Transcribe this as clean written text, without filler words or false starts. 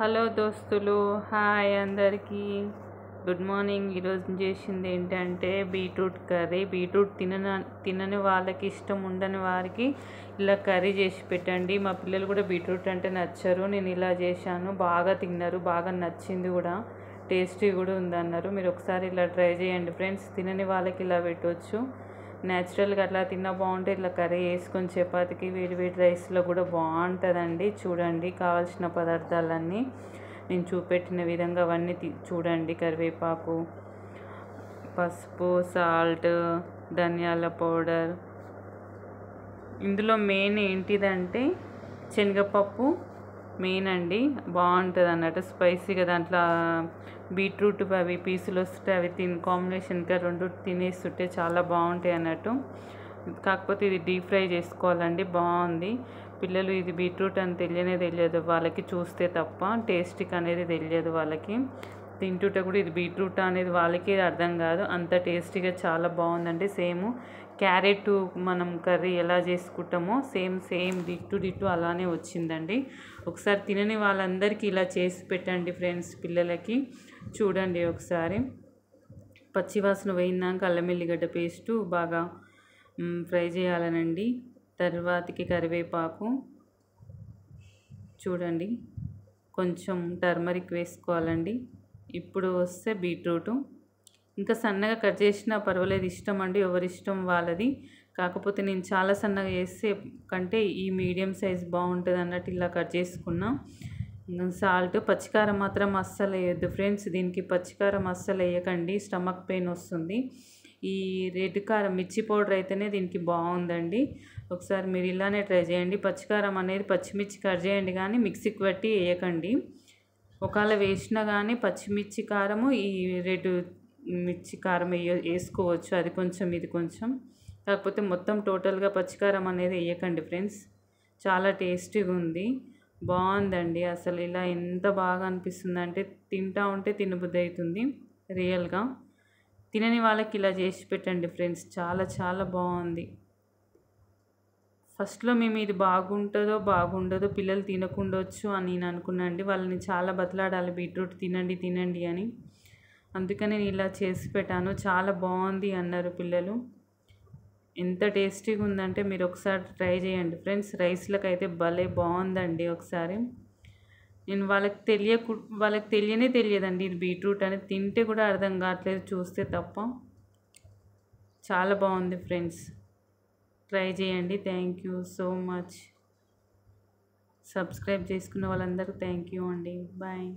Hello దోస్తులు, hi అందరికీ. Good morning. ఈరోజు చేసింది ఏంటంటే బీట్రూట్ కర్రీ. బీట్రూట్ తినని వాళ్ళకి, ఇష్టం ఉండని వారికి ఇలా కర్రీ చేసి పెట్టండి. మా పిల్లలు కూడా బీట్రూట్ అంటే నచ్చరు. నేను ఇలా చేశాను, బాగా తిన్నారు, బాగా నచ్చింది కూడా, టేస్టీ కూడా ఉందన్నారు. మీరు ఒకసారి ఇలా ట్రై చేయండి ఫ్రెండ్స్. తినని వాళ్ళకి ఇలా పెట్టవచ్చు. న్యాచురల్గా అట్లా తిన్నా బాగుంటే ఇట్లా కర్రీ వేసుకొని చపాతీకి, వేడి వేడి రైస్లో కూడా బాగుంటుందండి. చూడండి, కావాల్సిన పదార్థాలన్నీ నేను చూపెట్టిన విధంగా అవన్నీ చూడండి. కరివేపాకు, పసుపు, సాల్ట్, ధనియాల పౌడర్. ఇందులో మెయిన్ ఏంటిదంటే శనగపప్పు మెయిన్ అండి. బాగుంటుంది అన్నట్టు స్పైసీగా. దాంట్లో బీట్రూట్ అవి పీసులు వస్తే అవి కాంబినేషన్గా రెండు తినేస్తుంటే చాలా బాగుంటాయి అన్నట్టు. కాకపోతే ఇది డీప్ ఫ్రై చేసుకోవాలండి. బాగుంది. పిల్లలు ఇది బీట్రూట్ అని తెలియదు వాళ్ళకి, చూస్తే తప్ప టేస్టీకి అనేది తెలియదు వాళ్ళకి. తింటుంటే కూడా ఇది బీట్రూట్ అనేది వాళ్ళకి అర్థం కాదు. అంత టేస్టీగా చాలా బాగుందండి. సేమ్ క్యారెట్ మనం కర్రీ ఎలా చేసుకుంటామో సేమ్ డిట్టు అలానే వచ్చిందండి. ఒకసారి తినని వాళ్ళందరికీ ఇలా చేసి పెట్టండి ఫ్రెండ్స్, పిల్లలకి. చూడండి ఒకసారి. పచ్చివాసన వేయిందాక అల్లం ఎల్లిగడ్డ పేస్టు బాగా ఫ్రై చేయాలనండి. తర్వాతకి కరివేపాకు చూడండి, కొంచెం టర్మరిక్ వేసుకోవాలండి. ఇప్పుడు వస్తే బీట్రూటు ఇంకా సన్నగా కట్ చేసినా పర్వాలేదు, ఇష్టం అండి, ఎవరిష్టం వాళ్ళది. కాకపోతే నేను చాలా సన్నగా చేస్తే కంటే ఈ మీడియం సైజ్ బాగుంటుంది అన్నట్టు ఇలా కట్ చేసుకున్నా. సాల్ట్, పచ్చికారం మాత్రం అస్సలు వేయద్దు ఫ్రెండ్స్. దీనికి పచ్చికారం అస్సలు వేయకండి, స్టమక్ పెయిన్ వస్తుంది. ఈ రెడ్ కారం, మిర్చి పౌడర్ అయితేనే దీనికి బాగుందండి. ఒకసారి మీరు ఇలానే ట్రై చేయండి. పచ్చికారం అనేది పచ్చిమిర్చి కట్ చేయండి కానీ మిక్సీకి పట్టి వేయకండి. ఒకవేళ వేసినా కానీ పచ్చిమిర్చి కారము, ఈ రెడ్ మిర్చి కారం వేసుకోవచ్చు. అది కొంచెం ఇది కొంచెం. కాకపోతే మొత్తం టోటల్గా పచ్చికారం అనేది వేయకండి ఫ్రెండ్స్. చాలా టేస్టీగా ఉంది, బాగుందండి. అసలు ఇలా ఎంత బాగా అనిపిస్తుంది అంటే తింటా ఉంటే తినబుద్ధి అవుతుంది రియల్గా. తినని వాళ్ళకి ఇలా చేసి పెట్టండి ఫ్రెండ్స్. చాలా చాలా బాగుంది. ఫస్ట్లో మేము ఇది బాగుంటుందో బాగుండదో, పిల్లలు తినకుండొచ్చు అని నేను అనుకున్నాండి. వాళ్ళని చాలా బతలాడాలి బీట్రూట్ తినండి అని. అందుకని నేను ఇలా చేసి పెట్టాను. చాలా బాగుంది అన్నారు పిల్లలు. ఎంత టేస్టీగా ఉందంటే మీరు ఒకసారి ట్రై చేయండి ఫ్రెండ్స్. రైస్లకు అయితే భలే బాగుందండి. ఒకసారి నేను వాళ్ళకి తెలియదండి ఇది బీట్రూట్ అని. తింటే కూడా అర్థం కావట్లేదు, చూస్తే తప్ప. చాలా బాగుంది ఫ్రెండ్స్, ట్రై చేయండి. Thank you so much. Subscribe చేసుకున్న వాళ్ళందరూ థ్యాంక్ యూ అండి. బాయ్.